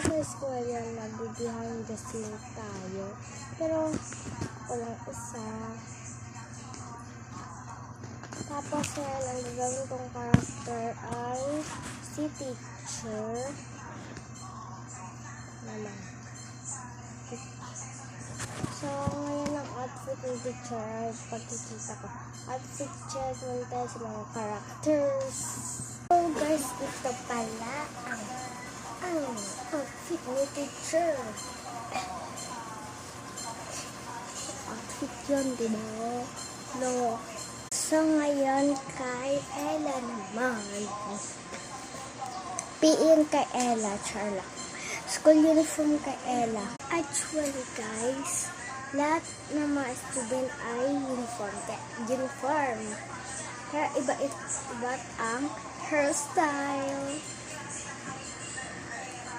sa school yan, mag-behind the scene tayo. Pero, walang isa. Tapos, ang gagawin kong character ay si teacher. Naman. So, ngayon ang outfit ng teacher ay pagkikita ko. Outfit check, meron tayo sa mga characters. So guys, ito pala ang outfit ni teacher. Outfit yun, diba? No. So ngayon kay Ella naman. PE kay Ella, Charlotte. School uniform kay Ella. Actually guys, lahat ng mga student ay uniform. Kaya iba ang hairstyle.